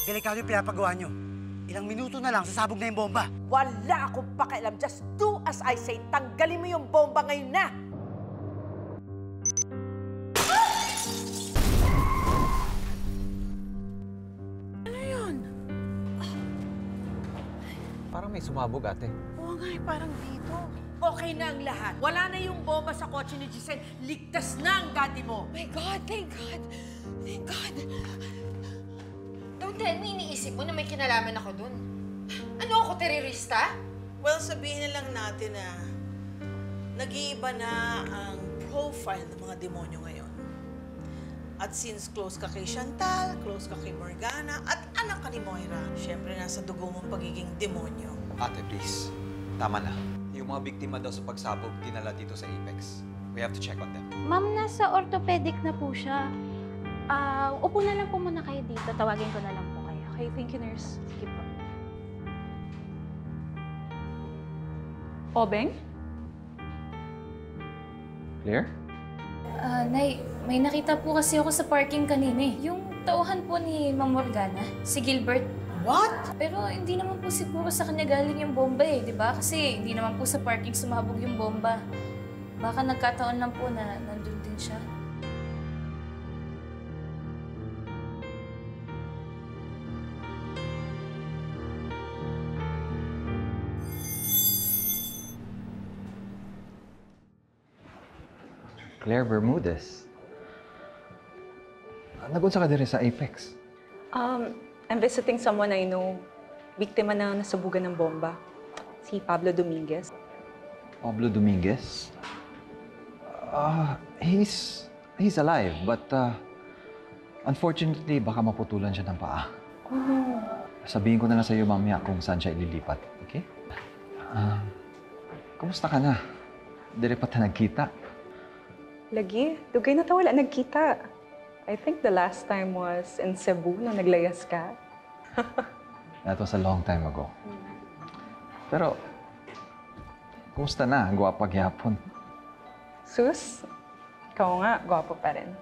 Delikado yung pinapagawa nyo. Ilang minuto na lang, sasabog na yung bomba. Wala akong pakialam. Just do as I say. Tanggalin mo yung bomba ngayon na! Ano yun? Parang may sumabog, ate. Oo nga, parang dito. Okay na ang lahat. Wala na yung bomba sa kotse ni Giselle. Ligtas na ang daddy mo. My God, thank God. Thank God. Don't tell me iniisip mo na may kinalaman ako dun. Ano ako, terorista? Well, sabihin na lang natin na nag-iiba na ang profile ng mga demonyo ngayon. At since close ka kay Chantal, close ka kay Morgana, at anak ka ni Moira, syempre nasa dugo mong pagiging demonyo. Ate, please. Tama na. Yung mga biktima daw sa pagsabog, dinala dito sa Apex. We have to check on them. Ma'am, nasa orthopedic na po siya. Upo na lang po muna kayo dito. Tawagin ko na lang po kayo. Okay, thank you, nurse. Sige po. Obeng? Claire? Nay, may nakita po kasi ako sa parking kanina eh. Yung tauhan po ni Ma'am Morgana, si Gilbert. What? Pero hindi naman po siguro sa kanya galing yung bomba eh, di ba? Kasi hindi naman po sa parking sumabog yung bomba. Baka nagkataon lang po na nandun din siya. Claire Bermudez. Nagunsa ka din sa Apex. I'm visiting someone I know. Biktima na nasubugan ng bomba. Si Pablo Dominguez. Pablo Dominguez? He's alive, but unfortunately, baka maputulan siya ng paa. Sabihin ko na lang sa iyo mamaya kung saan siya ililipat, okay? Kumusta ka na? Dire pa tayo nagkita. Lagi, dugay na wala nagkita. I think the last time was in Cebu nung naglayas ka. That was a long time ago. Pero, kumusta na? Gwapa gyapon. Sus, ikaw nga, gwapo pa rin.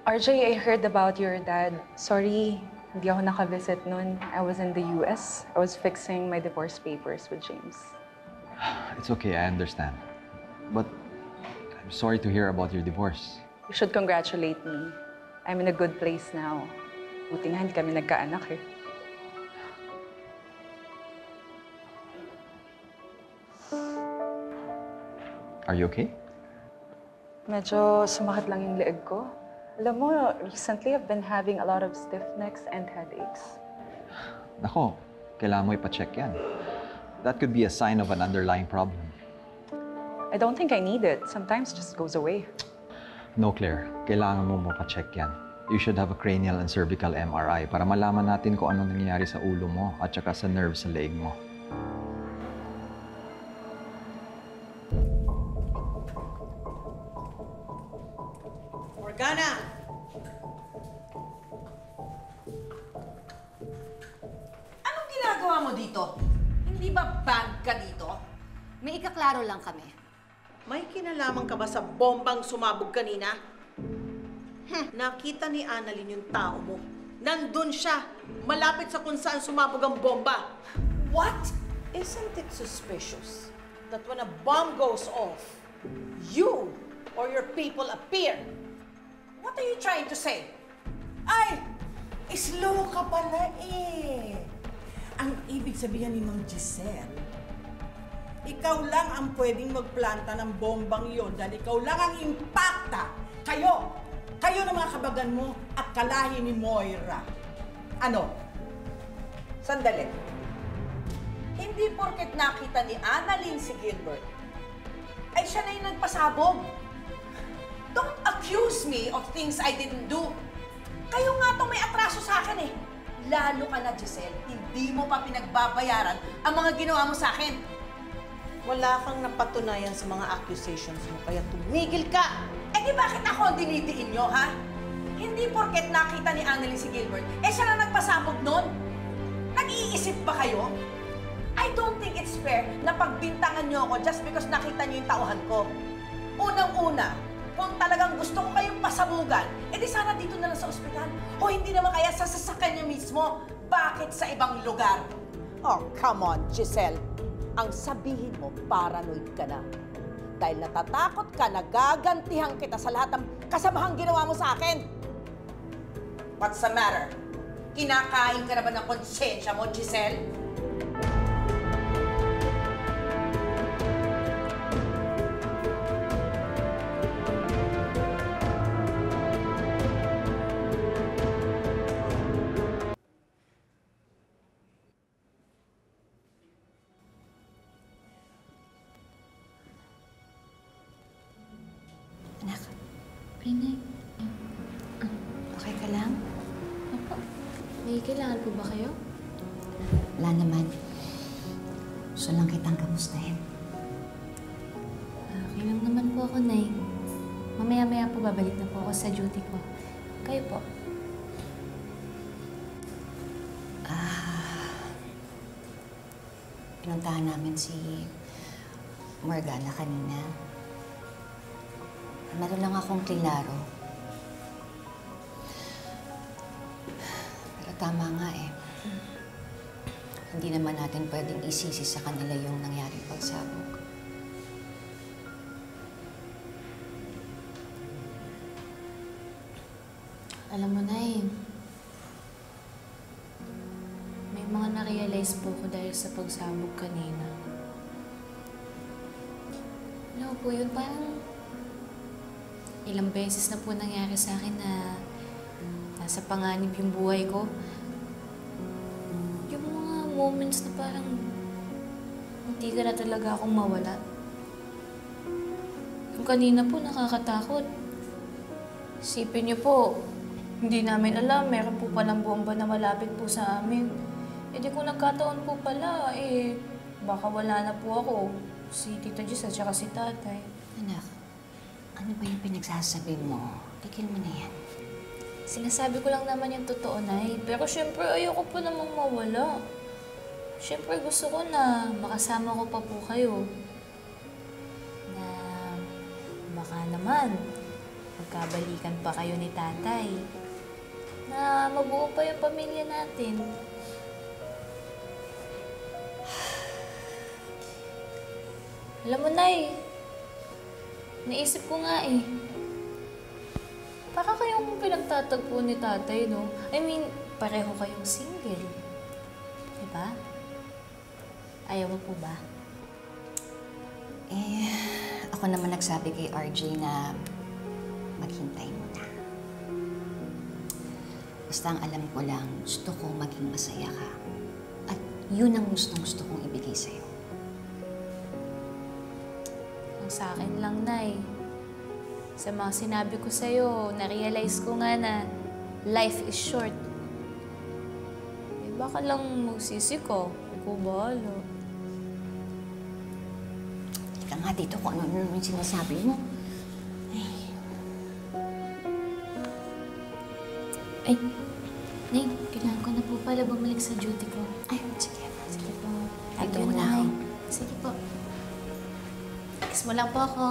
RJ, I heard about your dad. Sorry, hindi ako naka-visit nun. I was in the US. I was fixing my divorce papers with James. It's okay, I understand. But I'm sorry to hear about your divorce. You should congratulate me. I'm in a good place now. Buti nga hindi kami nagkaanak eh. Are you okay? Medyo sumakit lang yung leeg ko. Alam mo, recently I've been having a lot of stiff necks and headaches. Nako, kailangan mo ipacheck yan. That could be a sign of an underlying problem. I don't think I need it. Sometimes it just goes away. No, Claire. Kailangan mo mapacheck yan. You should have a cranial and cervical MRI para malaman natin kung anong nangyayari sa ulo mo at saka sa nerves sa leeg mo. Morgana! Anong ginagawa mo dito? Hindi ba bag ka dito? May ikaklaro lang kami. May kinalaman ka ba sa bombang sumabog kanina? Nakita ni Annalyn yung tao mo. Nandun siya, malapit sa kung saan sumabog ang bomba. What? Isn't it suspicious that when a bomb goes off, you or your people appear? What are you trying to say? Ay! Slow ka pala eh. Ang ibig sabihin ni Ma'am Giselle, ikaw lang ang pwedeng magplanta ng bombang yon dahil ikaw lang ang impacta. Kayo ng mga kabagan mo at kalahi ni Moira. Ano? Sandali. Hindi porket nakita ni Annalyn si Gilbert, ay siya na yung nagpasabog. Don't accuse me of things I didn't do. Kayo nga itong may atraso sa akin eh. Lalo ka na, Giselle, hindi mo pa pinagbabayaran ang mga ginawa mo sa akin. Wala kang napatunayan sa mga accusations mo, kaya tumigil ka! Eh di bakit ako ang dinidiin nyo, ha? Hindi porket nakita ni Annalyn si Gilbert, eh siya na nagpasabog nun. Nag-iisip ba kayo? I don't think it's fair na pagbintangan niyo ako just because nakita niyo yung tauhan ko. Unang-una, kung talagang gusto ko kayong pasabugan, edi sana dito na lang sa ospital. O hindi naman kaya sa sasakyan niya mismo. Bakit sa ibang lugar? Oh, come on, Giselle. Ang sabihin mo, paranoid ka na. Dahil natatakot ka na gagantihan kita sa lahat ng kasamahang ginawa mo sa akin. What's the matter? Kinakain ka na ba ng konsensya mo, Giselle? Anak, Pinay. okay ka lang? Opo. May kailangan po ba kayo? Wala naman. Gusto lang kitang kamustahin. Okay lang naman po ako, Nay. Mamaya-maya po babalik na po ako sa duty ko. Kayo po. Pinuntahan namin si Morgana kanina. Meron lang akong klaro. Pero tama nga eh. Hindi naman natin pwedeng isisi sa kanila yung nangyaring pagsabog. Alam mo, Nay, may mga na-realize po ko dahil sa pagsabog kanina. Alam mo po yun, parang ilang beses na po nangyari sa akin na nasa panganib yung buhay ko. Yung mga moments na parang hindi ka na talaga akong mawala. Yung kanina po nakakatakot. Isipin niyo po, hindi namin alam, meron po palang bomba na malapit po sa amin. Eh di kung nagkataon po pala, baka wala na po ako. Si Tita Jess at saka si Tatay. Anak, ano ba yung pinagsasabi mo? Tigil mo na yan. Sinasabi ko lang naman yung totoo, Nay. Pero syempre, ayoko po namang mawala. Syempre, gusto ko na makasama ko pa po kayo. Na baka naman, magkabalikan pa kayo ni Tatay. Na mabuo pa yung pamilya natin. Alam mo, Nay, naisip ko nga para kayong pinagtatagpo ni Tatay, no? I mean, pareho kayong single. Diba? Ayaw mo po ba? Ako naman nagsabi kay RJ na maghintay muna. Basta ang alam ko lang, gusto ko maging masaya ka. At yun ang gustong-gusto kong ibigay sa'yo. Ang sa akin lang, Nay. Sa mga sinabi ko sa'yo, na-realize ko nga na life is short. Baka lang magsisi ko. Ikaw bahala. Ika nga dito kung ano yung sinasabi mo. Ay, Nay, kailangan ko na po pala bumalik sa duty ko. Ay, sige. Sige po. Dito muna ako. Sige po. Kiss mo lang po ako.